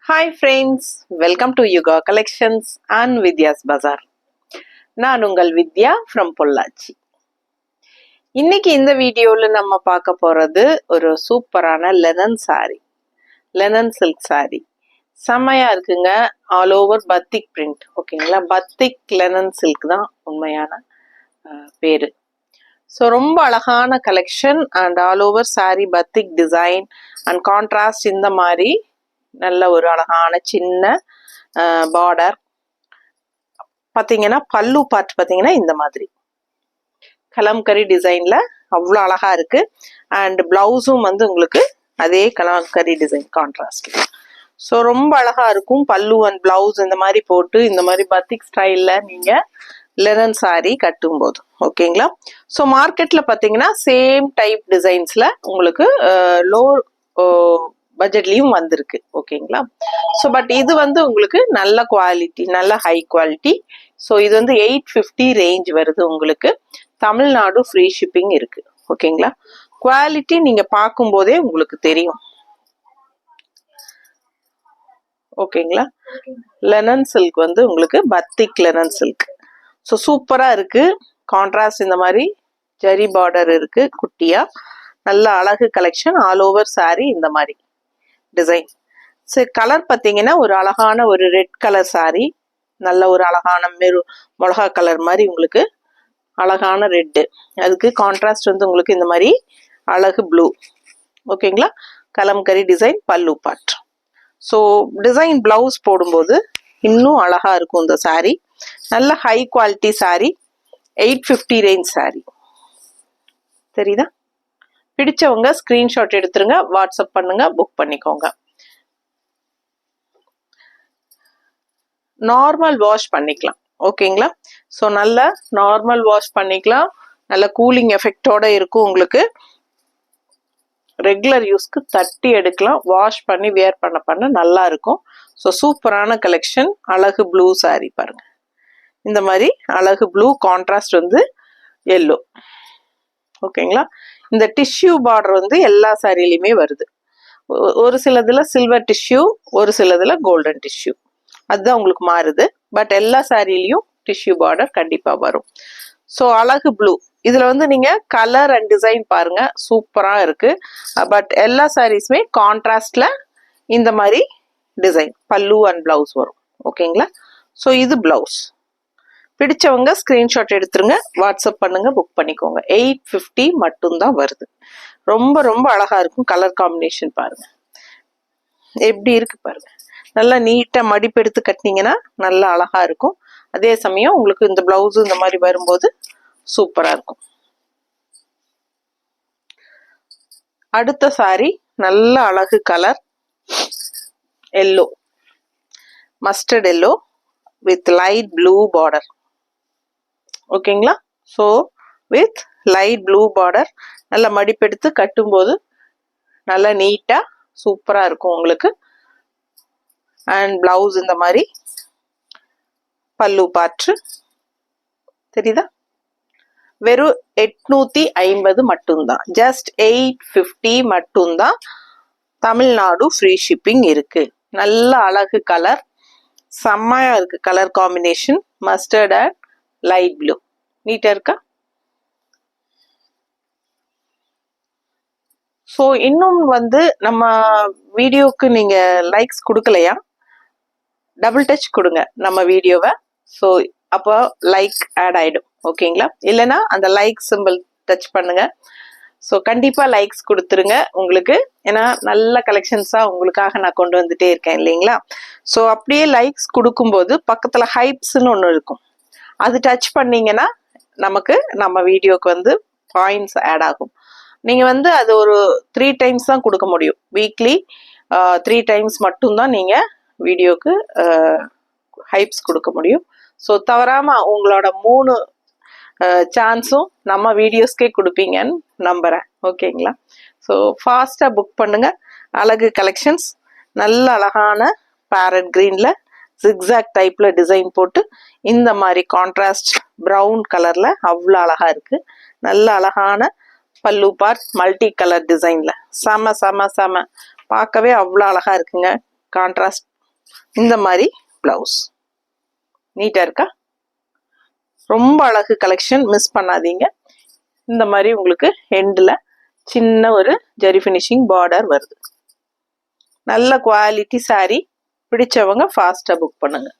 Hi friends, welcome to Yuga Collections and Vidya's Bazaar. நான் உங்கள் வித்யா from Pollachi. இன்னைக்கு இந்த வீடியோல நம்ம பார்க்க போறது ஒரு சூப்பரான linen saree. Linen silk saree. செம்மையா இருக்குங்க. All over பத்திக் print. ஓகேங்களா? பத்திக் லெனன் சில்க் தான் உண்மையான பேரு. ஸோ ரொம்ப அழகான collection and all over saree பத்திக் design and contrast இந்த மாதிரி நல்ல ஒரு அழகான சின்ன பார்டர் பார்த்தீங்கன்னா பல்லு பார்ட் பார்த்தீங்கன்னா இந்த மாதிரி கலம்கரி டிசைன்ல அவ்வளோ அழகா இருக்கு. அண்ட் பிளவுஸும் வந்து உங்களுக்கு அதே கலம்கரி டிசைன் கான்ட்ராஸ்ட். ஸோ ரொம்ப அழகா இருக்கும். பல்லு அண்ட் பிளவுஸ் இந்த மாதிரி போட்டு இந்த மாதிரி பத்திக் ஸ்டைல்ல நீங்க லெனன் சாரி கட்டும் போது ஓகேங்களா. ஸோ மார்க்கெட்ல பார்த்தீங்கன்னா சேம் டைப் டிசைன்ஸ்ல உங்களுக்கு லோ பட்ஜெட்லயும் வந்திருக்கு ஓகேங்களா. ஸோ பட் இது வந்து உங்களுக்கு நல்ல குவாலிட்டி, நல்ல ஹை குவாலிட்டி. ஸோ இது வந்து 850 ரேஞ்ச் வருது. உங்களுக்கு தமிழ்நாடு ஃப்ரீ ஷிப்பிங் இருக்கு ஓகேங்களா. குவாலிட்டி நீங்க பார்க்கும் போதே உங்களுக்கு தெரியும் ஓகேங்களா. லெனன் சில்க் வந்து உங்களுக்கு பத்திக் லெனன் சில்க். ஸோ சூப்பரா இருக்கு. கான்ட்ராஸ்ட் இந்த மாதிரி ஜரி பார்டர் இருக்கு குட்டியா. நல்ல அழகு கலெக்ஷன். ஆல் ஓவர் சாரி இந்த மாதிரி டிசைன். சரி, கலர் பார்த்தீங்கன்னா ஒரு அழகான ஒரு ரெட் கலர் சாரி, நல்ல ஒரு அழகான மிளகா கலர் மாதிரி உங்களுக்கு அழகான ரெட்டு. அதுக்கு கான்ட்ராஸ்ட் வந்து உங்களுக்கு இந்த மாதிரி அழகு ப்ளூ ஓகேங்களா. கலம்கரி டிசைன் பல்லு பார்ட். ஸோ டிசைன் பிளவுஸ் போடும்போது இன்னும் அழகா இருக்கும் இந்த சாரி. நல்ல high quality sorry. 850 range sorry. தெரியுதா? பிடிச்சவங்க ஸ்கிரீன்ஷாட் எடுத்துருங்க, வாட்ஸ்அப் பண்ணுங்க, புக் பண்ணிக்கோங்க. நார்மல் வாஷ் பண்ணிக்கலாம் ஓகேங்களா. ஸோ நல்ல நார்மல் வாஷ் பண்ணிக்கலாம். நல்ல கூலிங் எஃபெக்டோட இருக்கும். உங்களுக்கு ரெகுலர் யூஸ்க்கு தட்டி எடுக்கலாம். வாஷ் பண்ணி வியர் பண்ண நல்லா இருக்கும். ஸோ சூப்பரான கலெக்ஷன். அழகு ப்ளூ சாரி பாருங்க. இந்த மாதிரி அழகு ப்ளூ கான்ட்ராஸ்ட் வந்து எல்லோ ஓகேங்களா. இந்த டிஷ்யூ பார்டர் வந்து எல்லா சாரிலையுமே வருது. ஒரு சிலதுல சில்வர் டிஷ்யூ, ஒரு சிலதுல கோல்டன் டிஷ்யூ, அதுதான் உங்களுக்கு மாறுது. பட் எல்லா சாரிலையும் டிஷ்யூ பார்டர் கண்டிப்பா வரும். ஸோ அழகு ப்ளூ. இதுல வந்து நீங்க கலர் அண்ட் டிசைன் பாருங்க, சூப்பரா இருக்கு. பட் எல்லா சாரீஸுமே கான்ட்ராஸ்ட்ல இந்த மாதிரி டிசைன் பல்லு அண்ட் பிளவுஸ் வரும் ஓகேங்களா. ஸோ இது பிளவுஸ். பிடிச்சவங்க ஸ்கிரீன்ஷாட் எடுத்துருங்க, வாட்ஸ்அப் பண்ணுங்க, புக் பண்ணிக்கோங்க. 850 மட்டும்தான் வருது. ரொம்ப ரொம்ப அழகா இருக்கும். கலர் காம்பினேஷன் பாருங்க எப்படி இருக்கு பாருங்க. நல்லா நீட்டா மடிப்பு எடுத்து கட்டினீங்கன்னா நல்லா அழகா இருக்கும். அதே சமயம் உங்களுக்கு இந்த பிளவுஸ் இந்த மாதிரி வரும்போது சூப்பரா இருக்கும். அடுத்த சாரி நல்ல அழகு colour yellow, mustard yellow with light blue border ஓகேங்களா. So with light blue border நல்ல மடிப்பெடுத்து கட்டும்போது நல்லா நீட்டா சூப்பரா இருக்கும் உங்களுக்கு. அண்ட் பிளவுஸ் இந்த மாதிரி பல்லு பாற்று தெரியுதா. வெறும் 850 மட்டும்தான். ஜஸ்ட் 850 மட்டும்தான். தமிழ்நாடு ஃப்ரீ ஷிப்பிங் இருக்கு. நல்ல அழகு கலர், செம்மையா இருக்கு colour combination. Mustard and light blue நீட்டா இருக்கா. ஸோ இன்னும் வந்து நம்ம வீடியோக்கு நீங்க லைக்ஸ் கொடுக்கலையா, டபுள் டச் கொடுங்க நம்ம வீடியோவை. ஸோ அப்போ லைக் ஆட் ஆயிடும் ஓகேங்களா. இல்லைன்னா அந்த லைக் சிம்பிள் டச் பண்ணுங்க. ஸோ கண்டிப்பா லைக்ஸ் கொடுத்துருங்க உங்களுக்கு. ஏன்னா நல்ல கலெக்ஷன்ஸா உங்களுக்காக நான் கொண்டு வந்துட்டே இருக்கேன் இல்லைங்களா. ஸோ அப்படியே லைக்ஸ் கொடுக்கும்போது பக்கத்துல ஹைப்ஸ்ன்னு ஒன்று இருக்கும், அது டச் பண்ணீங்கன்னா நமக்கு நம்ம வீடியோக்கு வந்து பாயிண்ட்ஸ் ஆட் ஆகும். நீங்க வந்து அது ஒரு 3 டைம்ஸ் தான் கொடுக்க முடியும். வீக்லி 3 டைம்ஸ் மட்டும்தான் நீங்க வீடியோக்கு ஹைப்ஸ் கொடுக்க முடியும். ஸோ தவறாம உங்களோட 3 சான்ஸும் நம்ம வீடியோஸ்க்கே கொடுப்பீங்கன்னு நம்புறேன் ஓகேங்களா. ஸோ ஃபாஸ்டா புக் பண்ணுங்க. அழகு கலெக்ஷன்ஸ். நல்ல அழகான பேரட் கிரீன்ல ஜிக்ஸாக் டைப்ல டிசைன் போட்டு இந்த மாதிரி கான்ட்ராஸ்ட் ப்ரௌன் கலர்ல அவ்வளோ அழகா இருக்கு. நல்ல அழகான பல்லு பார்ட் மல்டி கலர் டிசைன்ல செம செம செம பார்க்கவே அவ்வளோ அழகா இருக்குங்க. கான்ட்ராஸ்ட் இந்த மாதிரி பிளவுஸ். நீட்டா இருக்கா? ரொம்ப அழகு கலெக்ஷன், மிஸ் பண்ணாதீங்க. இந்த மாதிரி உங்களுக்கு எண்ட்ல சின்ன ஒரு ஜரி ஃபினிஷிங் பார்டர் வருது. நல்ல குவாலிட்டி சாரி. பிடிச்சவங்க ஃபாஸ்டா புக் பண்ணுங்க.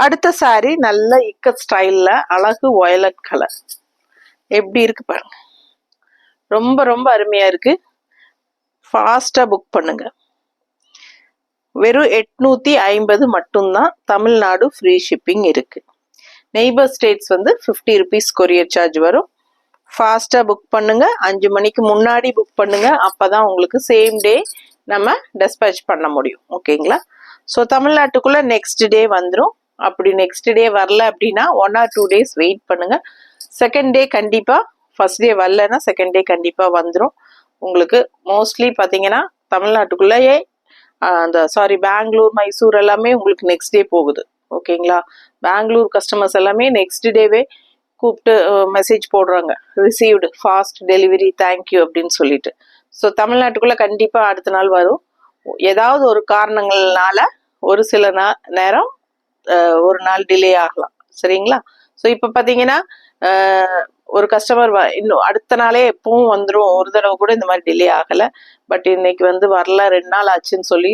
அடுத்த சாரி நல்ல இக்கட் ஸ்டைல்ல அழகு வயலட் கலர். எப்படி இருக்கு பாருங்க. ரொம்ப ரொம்ப அருமையா இருக்கு. ஃபாஸ்டா புக் பண்ணுங்க. வெறும் 850 மட்டும்தான். தமிழ்நாடு ஃப்ரீ ஷிப்பிங் இருக்கு. நெய்பர் ஸ்டேட்ஸ் வந்து 50 rupees கொரியர் சார்ஜ் வரும். ஃபாஸ்டா புக் பண்ணுங்க. 5 மணிக்கு முன்னாடி புக் பண்ணுங்க. அப்பதான் உங்களுக்கு சேம் டே நம்ம டிஸ்பேச் பண்ண முடியும். ஓகேங்களா? ஸோ தமிழ்நாட்டுக்குள்ள நெக்ஸ்ட் டே வந்துடும். அப்படி நெக்ஸ்ட் டே வரல அப்படின்னா 1 or 2 days வெயிட் பண்ணுங்க. செகண்ட் டே கண்டிப்பா, ஃபர்ஸ்ட் டே வரலன்னா செகண்ட் டே கண்டிப்பா வந்துடும். உங்களுக்கு மோஸ்ட்லி பார்த்தீங்கன்னா தமிழ்நாட்டுக்குள்ளேயே அந்த பெங்களூர், மைசூர் எல்லாமே உங்களுக்கு நெக்ஸ்ட் டே போகுது. ஓகேங்களா? பெங்களூர் கஸ்டமர்ஸ் எல்லாமே நெக்ஸ்ட் டேவே கூப்பிட்டு மெசேஜ் போடுறாங்க, ரிசீவ்டு, ஃபாஸ்ட் டெலிவரி, தேங்க்யூ அப்படின்னு சொல்லிட்டு. ஸோ தமிழ்நாட்டுக்குள்ள கண்டிப்பா அடுத்த நாள் வரும். ஏதாவது ஒரு காரணங்கள்னால ஒரு சில நேரம் ஒரு நாள் டிலே ஆகலாம். சரிங்களா? ஸோ இப்போ பார்த்தீங்கன்னா ஒரு கஸ்டமர் இன்னும் அடுத்த நாளே எப்பவும் வந்துடும். ஒரு தடவை கூட இந்த மாதிரி டிலே ஆகலை. பட் இன்னைக்கு வந்து வரல, 2 நாள் ஆச்சுன்னு சொல்லி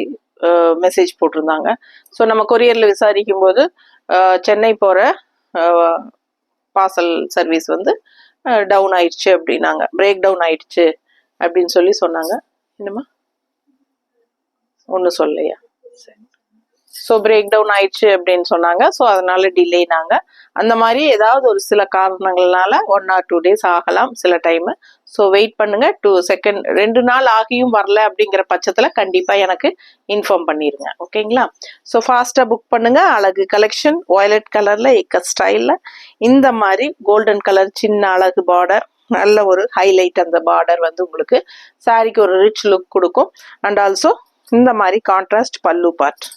மெசேஜ் போட்டிருந்தாங்க. ஸோ நம்ம கொரியரில் விசாரிக்கும் போது சென்னை போகிற பார்சல் சர்வீஸ் வந்து டவுன் ஆயிடுச்சு அப்படின்னாங்க. பிரேக் டவுன் ஆயிடுச்சு அப்படின்னு சொல்லி சொன்னாங்க. என்னம்மா ஒன்றும் சொல்லலையா? சரி. ஸோ பிரேக் டவுன் ஆயிடுச்சு அப்படின்னு சொன்னாங்க. ஸோ அதனால டிலேனாங்க. அந்த மாதிரி ஏதாவது ஒரு சில காரணங்கள்னால 1 or 2 days ஆகலாம் சில டைமு. ஸோ வெயிட் பண்ணுங்க. 2 நாள் ஆகியும் வரல அப்படிங்கிற பட்சத்தில் கண்டிப்பாக எனக்கு இன்ஃபார்ம் பண்ணிடுங்க. ஓகேங்களா? ஸோ ஃபாஸ்ட்டாக புக் பண்ணுங்க. அழகு கலெக்ஷன் வயலட் கலரில் இக்கட் ஸ்டைலில் இந்த மாதிரி கோல்டன் கலர் சின்ன அழகு பார்டர், நல்ல ஒரு ஹைலைட். அந்த பார்டர் வந்து உங்களுக்கு சாரிக்கு ஒரு ரிச் லுக் கொடுக்கும். அண்ட் ஆல்சோ இந்த மாதிரி கான்ட்ராஸ்ட் பல்லு பார்ட்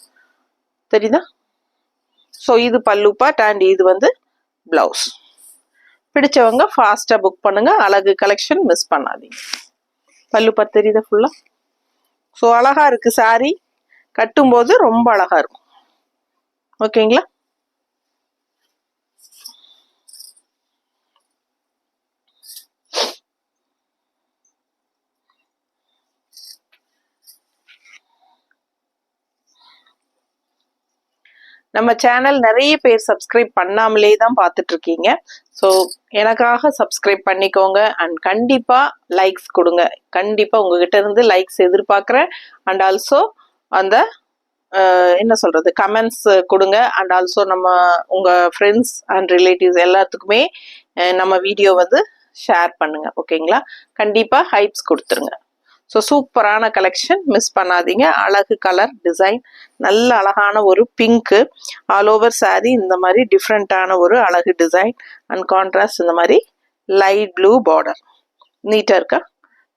தெரியுதா? ஸோ இது பல்லு பார்ட் அண்ட் இது வந்து பிளவுஸ். பிடிச்சவங்க ஃபாஸ்டா புக் பண்ணுங்க. அழகு கலெக்ஷன் மிஸ் பண்ணாதீங்க. பல்லு பார்ட் தெரியுதா ஃபுல்லா? ஸோ அழகா இருக்கு சாரி. கட்டும்போது ரொம்ப அழகா இருக்கும். ஓகேங்களா? நம்ம சேனல் நிறைய பேர் சப்ஸ்கிரைப் பண்ணாமலே தான் பார்த்துட்டு இருக்கீங்க. ஸோ எனக்காக சப்ஸ்கிரைப் பண்ணிக்கோங்க. அண்ட் கண்டிப்பாக லைக்ஸ் கொடுங்க. கண்டிப்பாக உங்ககிட்ட இருந்து லைக்ஸ் எதிர்பார்க்குறேன். அண்ட் ஆல்சோ அந்த என்ன சொல்கிறது, கமெண்ட்ஸ் கொடுங்க. அண்ட் ஆல்சோ உங்கள் ஃப்ரெண்ட்ஸ் அண்ட் ரிலேட்டிவ்ஸ் எல்லாத்துக்குமே நம்ம வீடியோ வந்து ஷேர் பண்ணுங்க. ஓகேங்களா? கண்டிப்பாக ஹைப்ஸ் கொடுத்துருங்க. ஸோ சூப்பரான கலெக்ஷன், மிஸ் பண்ணாதீங்க. அழகு கலர் டிசைன், நல்ல அழகான ஒரு பிங்க்கு ஆல் ஓவர் சாரி. இந்த மாதிரி டிஃப்ரெண்ட்டான ஒரு அழகு டிசைன் அண்ட் கான்ட்ராஸ்ட் இந்த மாதிரி லைட் ப்ளூ பார்டர். நீட்டாக இருக்கா?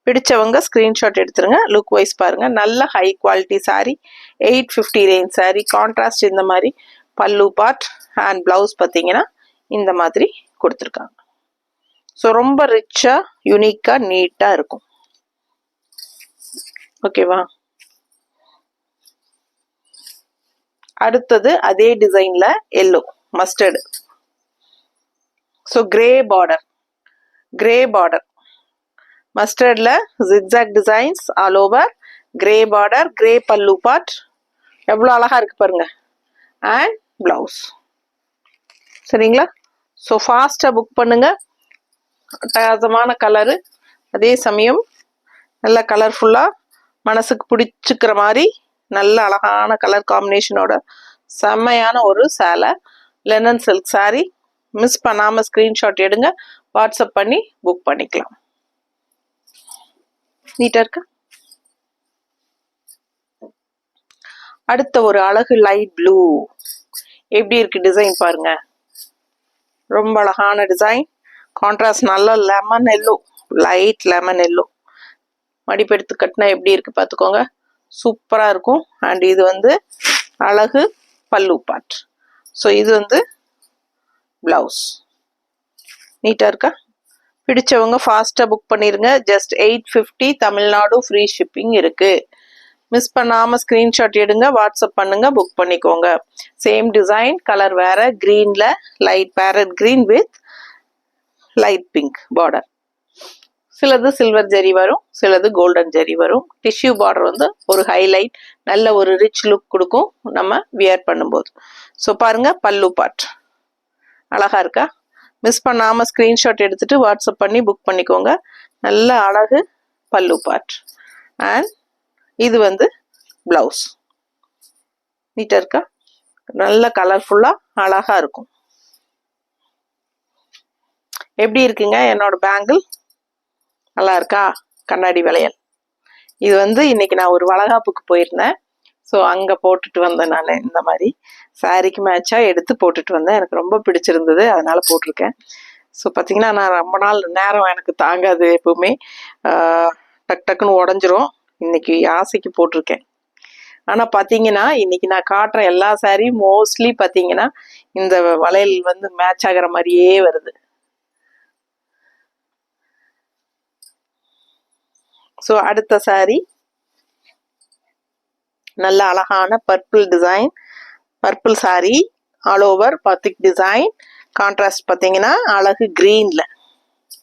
பிடிச்சவங்க ஸ்க்ரீன்ஷாட் எடுத்துருங்க. லுக் வைஸ் பாருங்க. நல்ல high quality sorry. 850 range sorry. Contrast இந்த மாதிரி பல்லு பார்ட் அண்ட் பிளவுஸ் பார்த்தீங்கன்னா இந்த மாதிரி கொடுத்துருக்காங்க. ஸோ ரொம்ப ரிச்சா யூனிக்கா நீட்டா இருக்கும். ஓகேவா? அடுத்தது அதே டிசைன்ல yellow mustard. So grey border மஸ்டர்ட்ல zigzag designs all over. Grey border, grey pallu part. எவ்வளோ அழகா இருக்கு பாருங்க. And blouse. சரிங்களா? ஸோ ஃபாஸ்டா புக் பண்ணுங்க. அட்டகாசமான கலரு, அதே சமயம் நல்ல கலர்ஃபுல்லா மனசுக்கு பிடிச்சிக்கிற மாதிரி நல்ல அழகான கலர் காம்பினேஷனோட செம்மையான ஒரு சேலை, லெனன் சில்க் சாரி. மிஸ் பண்ணாம ஸ்கிரீன்ஷாட் எடுங்க. வாட்ஸ்அப் பண்ணி புக் பண்ணிக்கலாம். நீட்டா இருக்கா? அடுத்த ஒரு அழகு லைட் ப்ளூ. எப்படி இருக்கு டிசைன் பாருங்க. ரொம்ப அழகான டிசைன். கான்ட்ராஸ்ட் நல்ல lemon yellow, light lemon yellow. மடிப்பெடுத்து கட்டினா எப்படி இருக்கு பார்த்துக்கோங்க. சூப்பரா இருக்கும். அண்ட் இது வந்து அழகு பல்லு பார்ட். ஸோ இது வந்து பிளவுஸ். நீட்டா இருக்கா? பிடிச்சவங்க ஃபாஸ்ட்டாக புக் பண்ணிடுங்க. ஜஸ்ட் 850 தமிழ்நாடு ஃப்ரீ ஷிப்பிங் இருக்குது. மிஸ் பண்ணாமல் ஸ்க்ரீன்ஷாட் எடுங்க, வாட்ஸ்அப் பண்ணுங்க, புக் பண்ணிக்கோங்க. சேம் டிசைன், கலர் வேற, க்ரீனில் light farad green with light pink border. சிலது சில்வர் ஜெரி வரும், சிலது கோல்டன் ஜெரி வரும். டிஷ்யூ பார்டர் வந்து ஒரு ஹைலைட், நல்ல ஒரு ரிச் லுக் கொடுக்கும் நம்ம வியர் பண்ணும்போது. ஸோ பாருங்க, பல்லு பார்ட் அழகா இருக்கா? மிஸ் பண்ணாமல் ஸ்க்ரீன்ஷாட் எடுத்துட்டு வாட்ஸ்அப் பண்ணி புக் பண்ணிக்கோங்க. நல்ல அழகு பல்லு பார்ட். அண்ட் இது வந்து பிளவுஸ். நீட்டா இருக்கா? நல்ல கலர்ஃபுல்லா அழகா இருக்கும். எப்படி இருக்குங்க என்னோட பேங்கிள்? நல்லா இருக்கா? கண்ணாடி வளையல். இது வந்து இன்னைக்கு நான் ஒரு வளகாப்புக்கு போயிருந்தேன். ஸோ அங்கே போட்டுட்டு வந்தேன். நான் இந்த மாதிரி சாரிக்கு மேட்சாக எடுத்து போட்டுட்டு வந்தேன். எனக்கு ரொம்ப பிடிச்சிருந்தது, அதனால போட்டிருக்கேன். ஸோ பார்த்தீங்கன்னா, நான் ரொம்ப நாள் நேரம் எனக்கு தாங்காது, எப்பவுமே டக் டக்குன்னு உடஞ்சிரும். இன்னைக்கு ஆசைக்கு போட்டிருக்கேன். ஆனால் பார்த்தீங்கன்னா, இன்னைக்கு நான் காட்டுற எல்லா சாரியும் மோஸ்ட்லி பார்த்தீங்கன்னா இந்த வளையல் வந்து மேட்ச் ஆகிற மாதிரியே வருது. ஸோ அடுத்த சாரி நல்ல அழகான purple design, purple sorry, all over பத்திக் design. Contrast பார்த்தீங்கன்னா அழகு கிரீன்ல,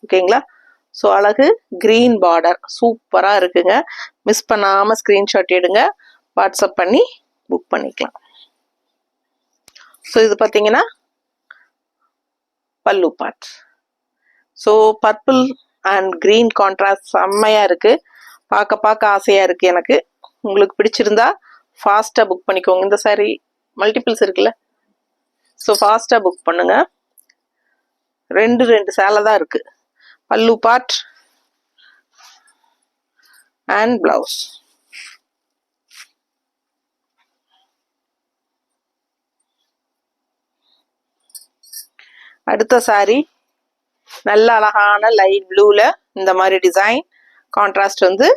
ஓகேங்களா? ஸோ அழகு கிரீன் பார்டர் சூப்பராக இருக்குங்க. மிஸ் பண்ணாமல் ஸ்க்ரீன்ஷாட் எடுங்க, வாட்ஸ்அப் பண்ணி புக் பண்ணிக்கலாம். ஸோ இது பார்த்தீங்கன்னா பல்லு part. So purple and green contrast செம்மையாக இருக்குது. பார்க்க ஆசையாக இருக்குது எனக்கு. உங்களுக்கு பிடிச்சிருந்தா ஃபாஸ்ட்டாக புக் பண்ணிக்கோங்க. இந்த சாரி மல்டிபிள்ஸ் இருக்குல்ல, ஸோ ஃபாஸ்ட்டாக புக் பண்ணுங்க. ரெண்டு சேலை தான் இருக்குது. பல்லு பார்ட் அண்ட் பிளவுஸ். அடுத்த சாரி நல்ல அழகான லைட் ப்ளூல இந்த மாதிரி டிசைன், கான்ட்ராஸ்ட் வந்து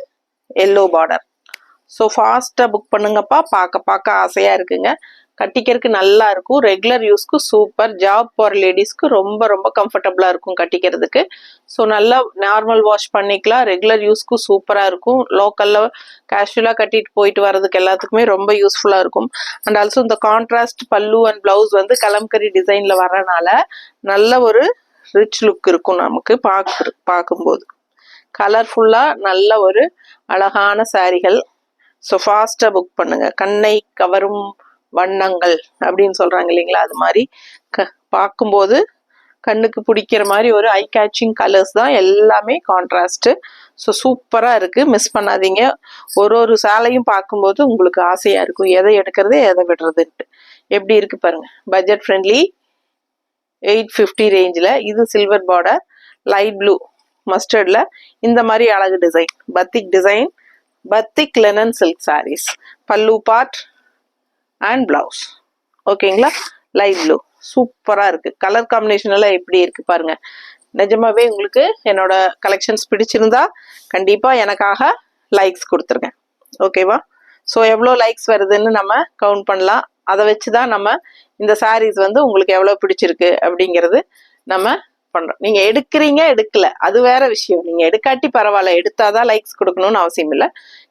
எல்லோ பார்டர். ஸோ ஃபாஸ்ட்டாக புக் பண்ணுங்கப்பா. பார்க்க ஆசையாக இருக்குங்க. கட்டிக்கிறதுக்கு நல்லா இருக்கும். ரெகுலர் யூஸ்க்கு சூப்பர். ஜாப் போகிற லேடிஸ்க்கு ரொம்ப கம்ஃபர்டபுளாக இருக்கும் கட்டிக்கிறதுக்கு. ஸோ நல்லா நார்மல் வாஷ் பண்ணிக்கலாம். ரெகுலர் யூஸ்க்கு சூப்பராக இருக்கும். லோக்கலில் கேஷுவலாக கட்டிட்டு போயிட்டு வர்றதுக்கு எல்லாத்துக்குமே ரொம்ப யூஸ்ஃபுல்லாக இருக்கும். அண்ட் ஆல்சோ இந்த கான்ட்ராஸ்ட் பல்லு அண்ட் பிளவுஸ் வந்து கலம்கரி டிசைனில் வர்றனால நல்ல ஒரு ரிச் லுக் இருக்கும் நமக்கு பார்க்கும்போது. கலர்ஃபுல்லாக நல்ல ஒரு அழகான சாரிகள். ஸோ ஃபாஸ்ட்டாக புக் பண்ணுங்க. கண்ணை கவரும் வண்ணங்கள் அப்படின்னு சொல்கிறாங்க இல்லைங்களா, அது மாதிரி பார்க்கும்போது கண்ணுக்கு பிடிக்கிற மாதிரி ஒரு ஐ கேச்சிங் கலர்ஸ் தான் எல்லாமே, கான்ட்ராஸ்ட்டு. ஸோ சூப்பராக இருக்குது, மிஸ் பண்ணாதீங்க. ஒரு சேலையும் பார்க்கும்போது உங்களுக்கு ஆசையாக இருக்கும், எதை எடுக்கிறது எதை விடுறதுன்ட்டு. எப்படி இருக்குது பாருங்கள். பட்ஜெட் ஃப்ரெண்ட்லி, 850 ரேஞ்சில். இது சில்வர் பார்டர், லைட் ப்ளூ மஸ்டர்டில் இந்த மாதிரி அழகு design, batik design, batik linen silk sarees. Pallu part and blouse, ஓகேங்களா? லைட் ப்ளூ சூப்பராக இருக்குது. கலர் காம்பினேஷன் எல்லாம் எப்படி இருக்குது பாருங்கள். நிஜமாவே உங்களுக்கு என்னோட கலெக்ஷன்ஸ் பிடிச்சிருந்தா கண்டிப்பாக எனக்காக லைக்ஸ் கொடுத்துருங்க, ஓகேவா? ஸோ எவ்வளோ லைக்ஸ் வருதுன்னு நம்ம கவுண்ட் பண்ணலாம். அதை வச்சு தான் நம்ம இந்த சாரீஸ் வந்து உங்களுக்கு எவ்வளோ பிடிச்சிருக்கு அப்படிங்கிறது நம்ம பண்ணுறோம். நீங்கள் எடுக்கிறீங்க எடுக்கல அது வேற விஷயம். நீங்கள் எடுக்காட்டி பரவாயில்ல, எடுத்தாதான் லைக்ஸ் கொடுக்கணும்னு அவசியம் இல்லை.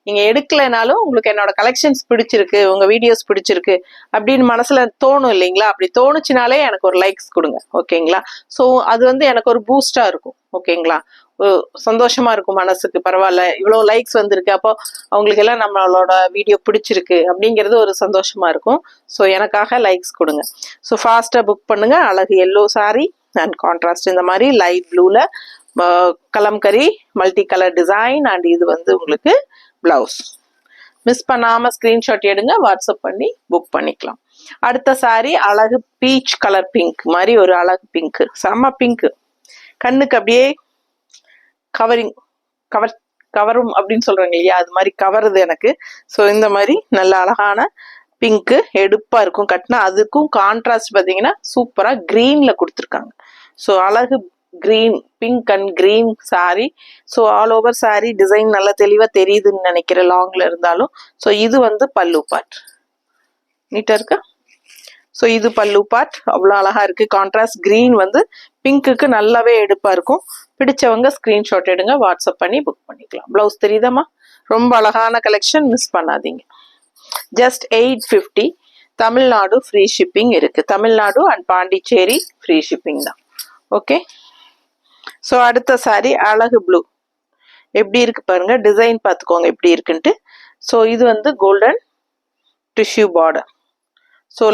நீங்கள் எடுக்கலைனாலும் உங்களுக்கு என்னோட கலெக்ஷன்ஸ் பிடிச்சிருக்கு, உங்கள் வீடியோஸ் பிடிச்சிருக்கு அப்படின்னு மனசில் தோணும் இல்லைங்களா? அப்படி தோணுச்சுனாலே எனக்கு ஒரு லைக்ஸ் கொடுங்க, ஓகேங்களா? ஸோ அது வந்து எனக்கு ஒரு பூஸ்டாக இருக்கும், ஓகேங்களா? சந்தோஷமா இருக்கும் மனசுக்கு. பரவாயில்ல, இவ்வளோ லைக்ஸ் வந்திருக்கு, அப்போ அவங்களுக்கு எல்லாம் நம்மளோட வீடியோ பிடிச்சிருக்கு அப்படிங்கிறது ஒரு சந்தோஷமா இருக்கும். ஸோ எனக்காக லைக்ஸ் கொடுங்க. ஸோ ஃபாஸ்ட்டாக புக் பண்ணுங்க. அழகு எல்லோ சாரி அண்ட் கான்ட்ராஸ்ட் இந்த மாதிரி லைட் ப்ளூல Kalamkari multi colour design. And இது வந்து உங்களுக்கு பிளவுஸ். மிஸ் பண்ணாம ஸ்கிரீன்ஷாட் எடுங்க, வாட்ஸ்அப் பண்ணி புக் பண்ணிக்கலாம். அடுத்த சாரி அழகு பீச் கலர் பிங்க் மாதிரி ஒரு அழகு பிங்க், செம்ம பிங்க். கண்ணுக்கு அப்படியே கவரும் அப்படின்னு சொல்றாங்க இல்லையா, அது மாதிரி கவருது எனக்கு. ஸோ இந்த மாதிரி நல்ல அழகான பிங்க்கு எடுப்பா இருக்கும் கட்டினா. அதுக்கும் கான்ட்ராஸ்ட் பார்த்தீங்கன்னா சூப்பரா கிரீன்ல கொடுத்துருக்காங்க. ஸோ அழகு green, pink and green sorry. So all over sorry design நல்லா தெளிவா தெரியுதுன்னு நினைக்கிறேன் லாங்ல இருந்தாலும். ஸோ இது வந்து பல்லு பார்ட், நீட்டா இருக்கா? ஸோ இது பல்லு பார்ட் அவ்வளோ அழகா இருக்கு. கான்ட்ராஸ்ட் கிரீன் வந்து பிங்க்குக்கு நல்லாவே எடுப்பா இருக்கும். பிடிச்சவங்க ஸ்க்ரீன்ஷாட் எடுங்க, வாட்ஸ்அப் பண்ணி புக் பண்ணிக்கலாம். ப்ளவுஸ் தெரியுதாம்மா? ரொம்ப அழகான கலெக்ஷன், மிஸ் பண்ணாதீங்க. ஜஸ்ட் 850. தமிழ்நாடு ஃப்ரீ ஷிப்பிங் இருக்கு. Tamil Nadu and Pondicherry free shipping தான். ஓகே. ஸோ அடுத்த சாரி அழகு ப்ளூ. எப்படி இருக்கு பாருங்க, டிசைன் பார்த்துக்கோங்க எப்படி இருக்குன்ட்டு. ஸோ இது வந்து கோல்டன் டிஷ்யூ பார்டர். ஸோ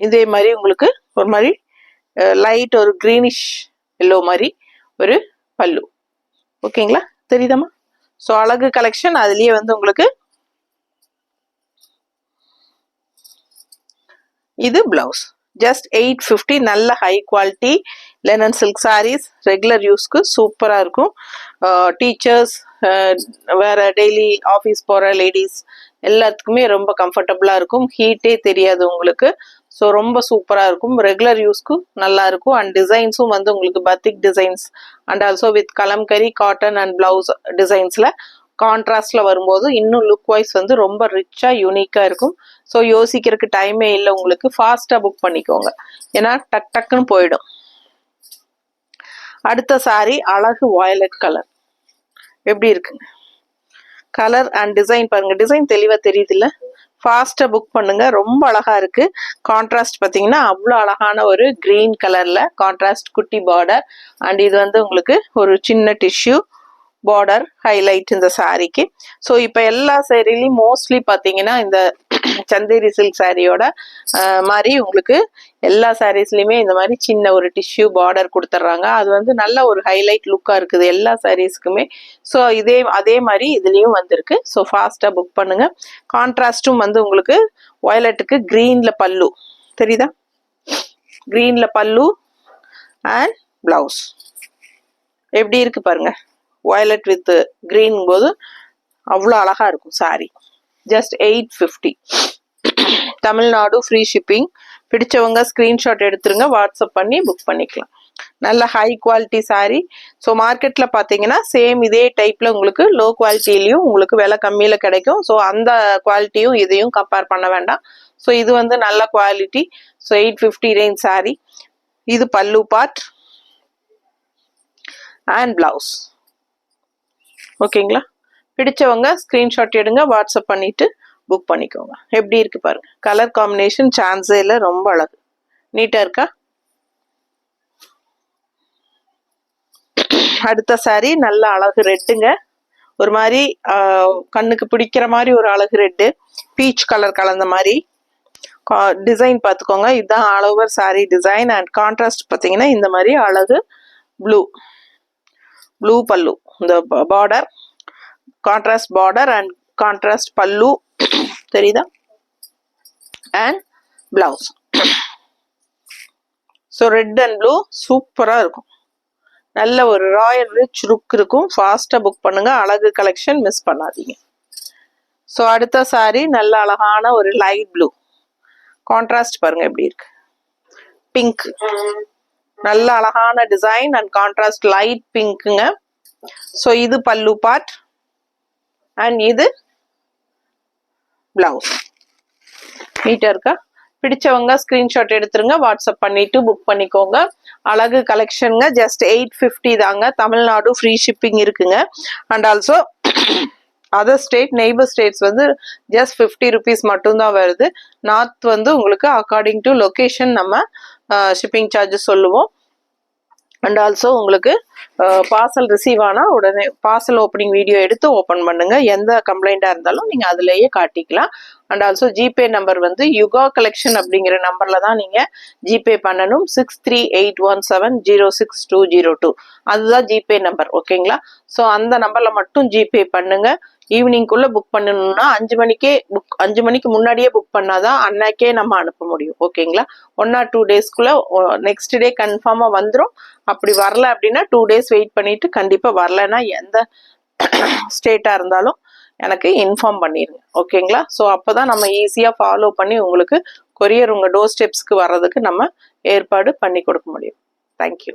இதே மாதிரி உங்களுக்கு ஒரு மாதிரி லைட் ஒரு க்ரீனிஷ் எல்லோ மாதிரி ஒரு பல்லு. ஓகேங்களா, தெரியுதாம்மா? ஸோ அழகு கலெக்ஷன். அதுலயே வந்து உங்களுக்கு இது பிளவுஸ். ஜஸ்ட் 850. நல்ல high quality linen silk sarees, regular யூஸ்க்கு சூப்பராக இருக்கும். டீச்சர்ஸ், வேற டெய்லி ஆஃபீஸ் போகிற லேடிஸ் எல்லாத்துக்குமே ரொம்ப கம்ஃபர்டபுளாக இருக்கும். ஹீட்டே தெரியாது உங்களுக்கு. ஸோ ரொம்ப சூப்பராக இருக்கும். ரெகுலர் யூஸ்க்கு நல்லா இருக்கும். அண்ட் டிசைன்ஸும் வந்து உங்களுக்கு batik designs and also with Kalamkari cotton and blouse டிசைன்ஸில் கான்ட்ராஸ்ட்ல வரும்போது இன்னும் லுக் வைஸ் வந்து ரொம்ப ரிச்சா யூனிக்கா இருக்கும். ஸோ யோசிக்கிறதுக்கு டைமே இல்லை உங்களுக்கு. ஃபாஸ்டா புக் பண்ணிக்கோங்க, ஏன்னா டக் டக்குன்னு போயிடும். அடுத்த சாரி அழகு வயலட் கலர். எப்படி இருக்குங்க கலர் அண்ட் டிசைன் பாருங்க. டிசைன் தெளிவா தெரியுது இல்ல? ஃபாஸ்டா புக் பண்ணுங்க. ரொம்ப அழகா இருக்கு. கான்ட்ராஸ்ட் பாத்தீங்கன்னா அவ்வளோ அழகான ஒரு கிரீன் கலர்ல கான்ட்ராஸ்ட் குட்டி பார்டர். அண்ட் இது வந்து உங்களுக்கு ஒரு சின்ன டிஷ்யூ பார்டர் ஹைலைட் இந்த சாரிக்கு. ஸோ இப்போ எல்லா சாரிலையும் மோஸ்ட்லி பார்த்தீங்கன்னா இந்த சந்தேரி சில்க் சாரியோட மாதிரி உங்களுக்கு எல்லா சாரீஸ்லையுமே இந்த மாதிரி சின்ன ஒரு டிஷ்யூ பார்டர் கொடுத்துட்றாங்க. அது வந்து நல்ல ஒரு ஹைலைட் லுக்காக இருக்குது எல்லா சாரீஸ்க்குமே. ஸோ அதே மாதிரி இதுலேயும் வந்திருக்கு. ஸோ ஃபாஸ்ட்டாக புக் பண்ணுங்க. கான்ட்ராஸ்டும் வந்து உங்களுக்கு வயலட்டுக்கு க்ரீன்ல பல்லு தெரியுதா? க்ரீன்ல பல்லு அண்ட் பிளவுஸ் எப்படி இருக்கு பாருங்க. வயலட் வித் கிரீன் போது அவ்வளோ அழகா இருக்கும் sorry. Just 850. Tamil Nadu free shipping. பிடிச்சவங்க ஸ்கிரீன்ஷாட் எடுத்துருங்க, வாட்ஸ்அப் பண்ணி புக் பண்ணிக்கலாம். நல்ல ஹை குவாலிட்டி சாரி. ஸோ மார்க்கெட்ல பார்த்தீங்கன்னா சேம் இதே டைப்ல உங்களுக்கு லோ குவாலிட்டிலையும் உங்களுக்கு விலை கம்மியில கிடைக்கும். ஸோ அந்த குவாலிட்டியும் இதையும் கம்பேர் பண்ண வேண்டாம். ஸோ இது வந்து நல்ல குவாலிட்டி. So 850 range sorry. இது பல்லு பார்ட் அண்ட் பிளவுஸ். ஓகேங்களா, பிடிச்சவங்க ஸ்கிரீன்ஷாட் எடுங்க, வாட்ஸ்அப் பண்ணிட்டு புக் பண்ணிக்கோங்க. எப்படி இருக்கு பாருங்க. கலர் காம்பினேஷன் சான்ஸே இல்லை, ரொம்ப அழகு. நீட்டா இருக்கா? அடுத்த சாரி நல்ல அழகு ரெட்டுங்க. ஒரு மாதிரி கண்ணுக்கு பிடிக்கிற மாதிரி ஒரு அழகு ரெட்டு, பீச் கலர் கலந்த மாதிரி. டிசைன் பார்த்துக்கோங்க. இதுதான் all over sorry design. And contrast பார்த்தீங்கன்னா இந்த மாதிரி அழகு ப்ளூ பல்லு. இந்த border contrast border and contrast பல்லு தெரியுதா? And blouse. So red and blue சூப்பராக இருக்கும். நல்ல ஒரு ராயல் ரிச் லுக் இருக்கும். ஃபாஸ்ட்டாக புக் பண்ணுங்க. அழகு கலெக்ஷன் மிஸ் பண்ணாதீங்க. ஸோ அடுத்த சாரி நல்ல அழகான ஒரு லைட் ப்ளூ. கான்ட்ராஸ்ட் பாருங்க எப்படி இருக்கு. பிங்க், நல்ல அழகான டிசைன் அண்ட் கான்ட்ராஸ்ட் லைட் பிங்க்குங்க. ஸோ இது பல்லு பார்ட் அண்ட் இது பிளவுஸ். நீட்டா இருக்கா? பிடிச்சவங்க ஸ்கிரீன்ஷாட் எடுத்துருங்க, வாட்ஸ்அப் பண்ணிட்டு புக் பண்ணிக்கோங்க. அழகு கலெக்ஷனுங்க. ஜஸ்ட் 850 தாங்க. தமிழ்நாடு ஃப்ரீ ஷிப்பிங் இருக்குங்க. And also other state neighbour states வந்து ஜஸ்ட் 50 rupees மட்டும்தான் வருது. நார்த் வந்து உங்களுக்கு அக்கார்டிங் டு லொக்கேஷன் நம்ம ஷிப்பிங் சார்ஜஸ் சொல்லுவோம். அண்ட் ஆல்சோ உங்களுக்கு பார்சல் ரிசீவ் ஆனால் உடனே பார்சல் ஓப்பனிங் வீடியோ எடுத்து ஓப்பன் பண்ணுங்க. எந்த கம்ப்ளைண்டாக இருந்தாலும் நீங்கள் அதுலேயே காட்டிக்கலாம். அண்ட் ஆல்சோ ஜிபே நம்பர் வந்து யுகா கலெக்ஷன் அப்படிங்கிற நம்பரில் தான் நீங்கள் ஜிபே பண்ணணும். 6381706202 அதுதான் ஜிபே நம்பர். ஓகேங்களா? ஸோ அந்த நம்பரில் மட்டும் ஜிபே பண்ணுங்க. ஈவினிங்குள்ளே புக் பண்ணணும்னா 5 மணிக்கு முன்னாடியே புக் பண்ணாதான் அன்னைக்கே நம்ம அனுப்ப முடியும். ஓகேங்களா? 1 or 2 daysக்குள்ள நெக்ஸ்ட் டே கன்ஃபார்மாக வந்துடும். அப்படி வரல அப்படின்னா 2 days வெயிட் பண்ணிட்டு கண்டிப்பாக வரலன்னா எந்த ஸ்டேட்டாக இருந்தாலும் எனக்கு இன்ஃபார்ம் பண்ணிடுங்க. ஓகேங்களா? ஸோ அப்போதான் நம்ம ஈஸியாக ஃபாலோ பண்ணி உங்களுக்கு கொரியர் உங்கள் டோர் ஸ்டெப்ஸ்க்கு வர்றதுக்கு நம்ம ஏற்பாடு பண்ணி கொடுக்க முடியும். தேங்க்யூ.